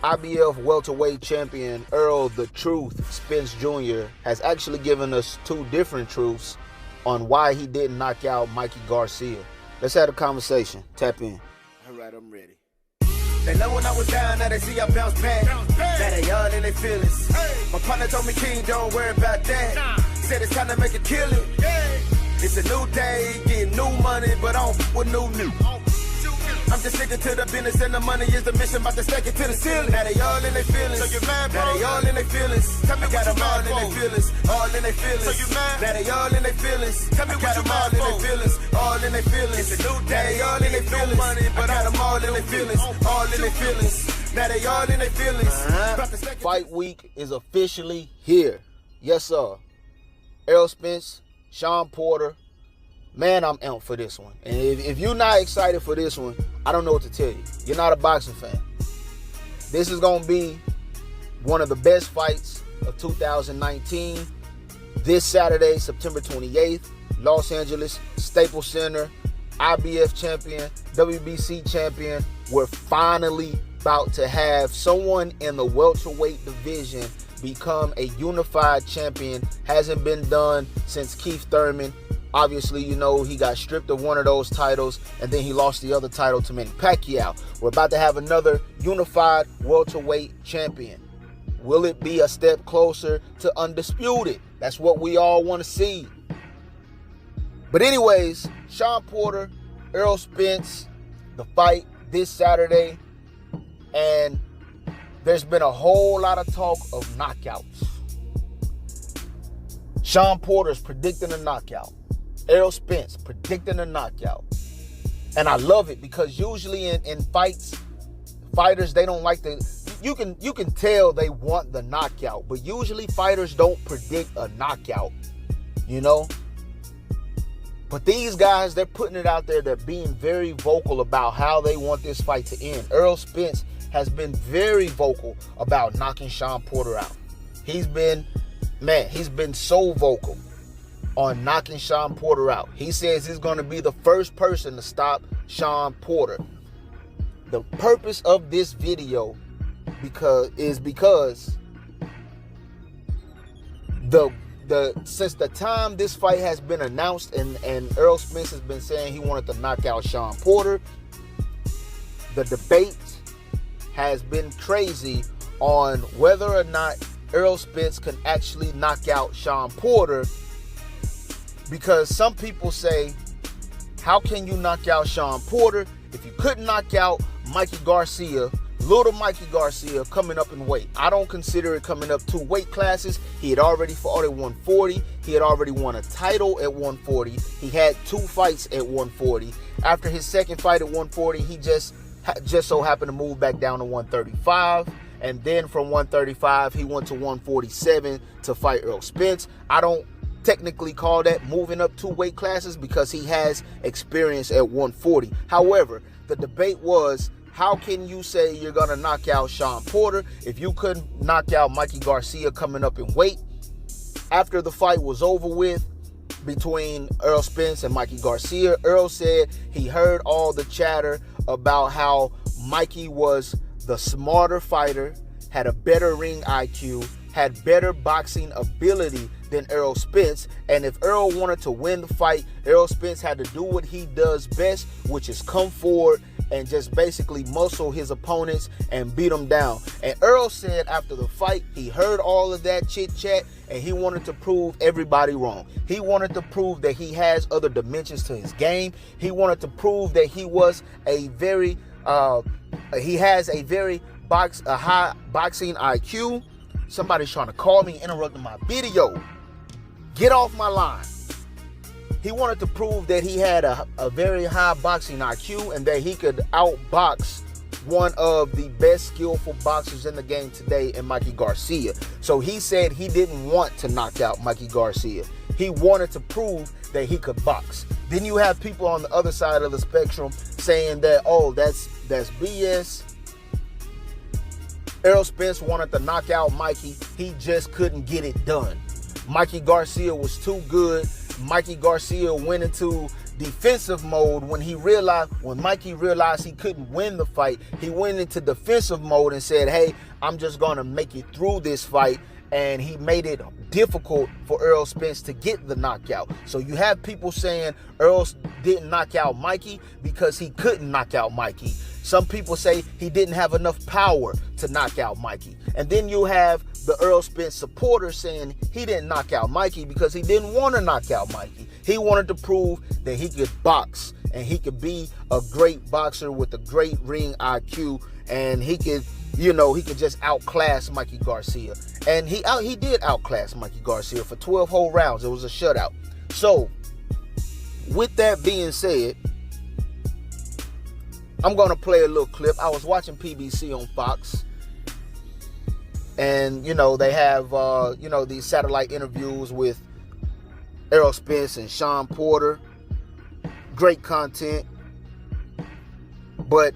IBF welterweight champion Errol the Truth Spence Jr. has actually given us two different truths on why he didn't knock out Mikey Garcia. Let's have a conversation. Tap in. All right, I'm ready. They love when I was down, now they see I bounce back. Now they all in their feelings. Hey. My partner told me, King, don't worry about that. Nah. Said it's time to make a killing. Yeah. It's a new day, getting new money, but I don't with new. I'm just sticking to the business and the money is the mission, about to stack it to the ceiling. Now they all in their feelings. So you mad, bro? Now they all in their feelings. Tell me I got them all in their feelings. All in their feelings. So you mad? Now they all in their feelings. Tell me what you mad for? All in their feelings. All in their feelings. It's a new day. They all in their feelings. Money, but I got them all in their feelings. All in their feelings. Now they all in their feelings. Fight week is officially here. Yes, sir. Errol Spence, Sean Porter. Man, I'm amped for this one. And if you're not excited for this one, I don't know what to tell you. You're not a boxing fan. This is going to be one of the best fights of 2019. This Saturday, September 28th, Los Angeles, Staples Center, IBF champion, WBC champion. We're finally about to have someone in the welterweight division become a unified champion. Hasn't been done since Keith Thurman. Obviously, you know, he got stripped of one of those titles, and then he lost the other title to Manny Pacquiao. We're about to have another unified welterweight champion. Will it be a step closer to undisputed? That's what we all want to see. But anyways, Sean Porter, Errol Spence, the fight this Saturday, and there's been a whole lot of talk of knockouts. Sean Porter's predicting a knockout. Errol Spence predicting a knockout. And I love it because usually in fights, fighters, they don't like to, you can tell they want the knockout, but usually fighters don't predict a knockout, you know? But these guys, they're putting it out there. They're being very vocal about how they want this fight to end. Errol Spence has been very vocal about knocking Sean Porter out. He's been so vocal on knocking Sean Porter out. He says he's going to be the first person to stop Sean Porter. The purpose of this video is because since the time this fight has been announced and Errol Spence has been saying he wanted to knock out Sean Porter, the debate has been crazy on whether or not Errol Spence can actually knock out Sean Porter, because some people say, how can you knock out Sean Porter if you couldn't knock out Mikey Garcia, little Mikey Garcia, coming up in weight? I don't consider it coming up 2 weight classes. He had already fought at 140. He had already won a title at 140. He had 2 fights at 140. After his second fight at 140, he just so happened to move back down to 135. And then from 135, he went to 147 to fight Errol Spence. I don't technically call that moving up 2 weight classes because he has experience at 140. However, the debate was, how can you say you're going to knock out Sean Porter if you couldn't knock out Mikey Garcia coming up in weight? After the fight was over with between Errol Spence and Mikey Garcia, Errol said he heard all the chatter about how Mikey was the smarter fighter, had a better ring IQ, had better boxing ability than Errol Spence, and if Errol wanted to win the fight, Errol Spence had to do what he does best, which is come forward and just basically muscle his opponents and beat them down. And Errol said after the fight, he heard all of that chit chat and he wanted to prove everybody wrong. He wanted to prove that he has other dimensions to his game. He wanted to prove that he was a very he has a very high boxing IQ. Somebody's trying to call me, interrupting my video. Get off my line. He wanted to prove that he had a very high boxing IQ and that he could outbox one of the best skillful boxers in the game today in Mikey Garcia. So he said he didn't want to knock out Mikey Garcia. He wanted to prove that he could box. Then you have people on the other side of the spectrum saying that, oh, that's BS. Errol Spence wanted to knock out Mikey. He just couldn't get it done. Mikey Garcia was too good. Mikey Garcia went into defensive mode when Mikey realized he couldn't win the fight. He went into defensive mode and said, hey, I'm just going to make it through this fight. And he made it difficult for Errol Spence to get the knockout. So you have people saying Errol didn't knock out Mikey because he couldn't knock out Mikey. Some people say he didn't have enough power to knock out Mikey. And then you have the Errol Spence supporters saying he didn't knock out Mikey because he didn't want to knock out Mikey. He wanted to prove that he could box and he could be a great boxer with a great ring IQ, and he could, he could just outclass Mikey Garcia. And he did outclass Mikey Garcia for 12 whole rounds. It was a shutout. So, with that being said, I'm going to play a little clip. I was watching PBC on Fox. And, they have, these satellite interviews with Errol Spence and Sean Porter. Great content. But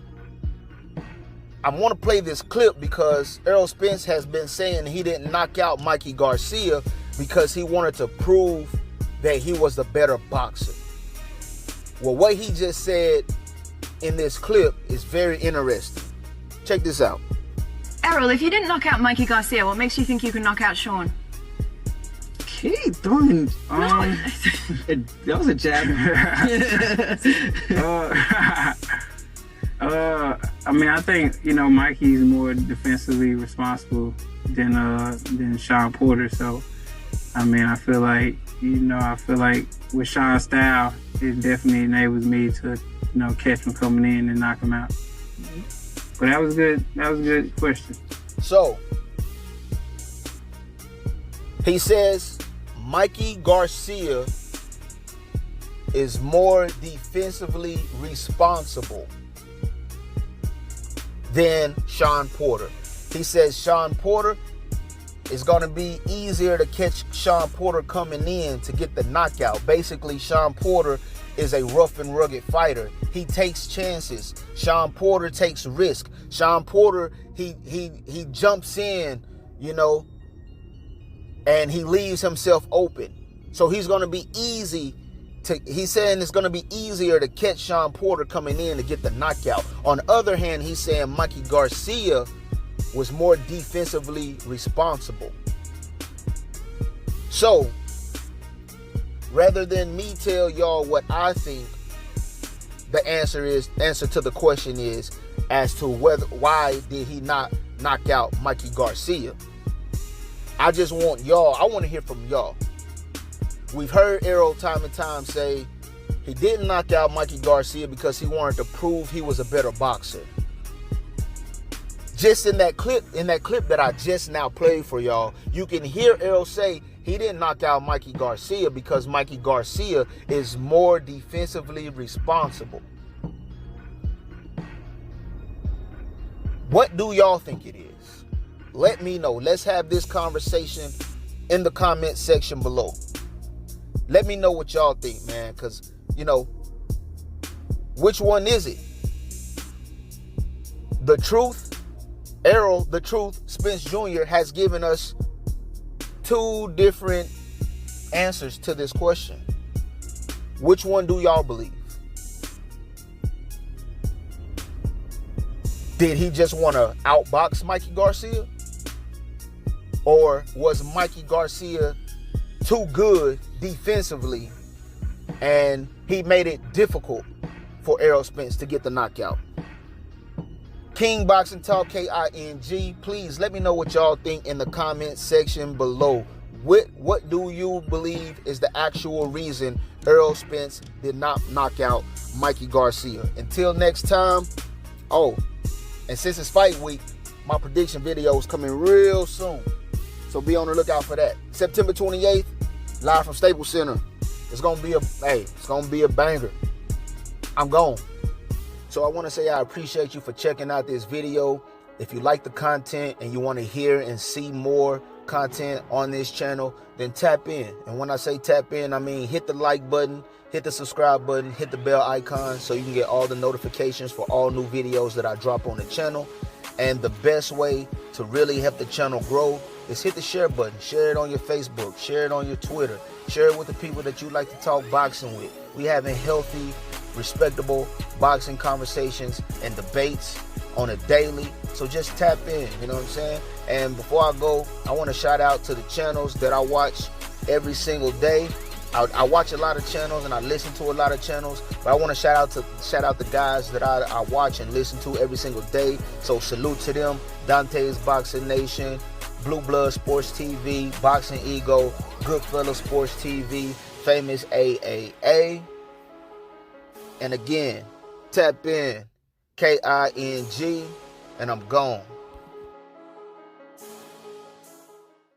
I want to play this clip because Errol Spence has been saying he didn't knock out Mikey Garcia because he wanted to prove that he was the better boxer. Well, what he just said in this clip is very interesting. Check this out. Errol, if you didn't knock out Mikey Garcia, what makes you think you can knock out Sean? Keep throwing. That was a jab. I think Mikey's more defensively responsible than Sean Porter. So, I feel like with Sean's style, it definitely enables me to catch him coming in and knock him out. But that was good. That was a good question. So he says Mikey Garcia is more defensively responsible than Sean Porter. He says Sean Porter is going to be easier to catch Sean Porter coming in to get the knockout. Basically, Sean Porter is a rough and rugged fighter. He takes chances. Sean Porter takes risk. Sean Porter, he jumps in, and he leaves himself open. So he's going to be he's saying it's going to be easier to catch Sean Porter coming in to get the knockout. On the other hand, he's saying Mikey Garcia was more defensively responsible. So, rather than me tell y'all what I think the answer to the question is as to why did he not knock out Mikey Garcia, I want to hear from y'all. We've heard Errol time and time say he didn't knock out Mikey Garcia because he wanted to prove he was a better boxer. Just in that clip that I just now played for y'all, you can hear Errol say he didn't knock out Mikey Garcia because Mikey Garcia is more defensively responsible. What do y'all think it is? Let me know. Let's have this conversation in the comment section below. Let me know what y'all think, man, because, which one is it? The truth? Errol, the truth, Spence Jr. has given us two different answers to this question. Which one do y'all believe? Did he just want to outbox Mikey Garcia? Or was Mikey Garcia too good defensively and he made it difficult for Errol Spence to get the knockout? King Boxing Talk, King. Please let me know what y'all think in the comment section below. What do you believe is the actual reason Errol Spence did not knock out Mikey Garcia? Until next time. Oh, and since it's fight week, my prediction video is coming real soon. So be on the lookout for that. September 28th, live from Staples Center. It's gonna be a banger. I'm gone. So I want to say I appreciate you for checking out this video. If you like the content and you want to hear and see more content on this channel, then tap in. And when I say tap in, I mean hit the like button, hit the subscribe button, hit the bell icon so you can get all the notifications for all new videos that I drop on the channel. And the best way to really help the channel grow is hit the share button. Share it on your Facebook. Share it on your Twitter. Share it with the people that you like to talk boxing with. We having healthy, respectable boxing conversations and debates on a daily. So just tap in, you know what I'm saying? And before I go, I want to shout out to the channels that I watch every single day. I watch a lot of channels and I listen to a lot of channels, but I want to shout out the guys that I watch and listen to every single day. So salute to them: Dante's Boxing Nation, Blue Blood Sports TV, Boxing Ego, Goodfellas Sports TV, Famous AAA. And again, tap in, KING, and I'm gone.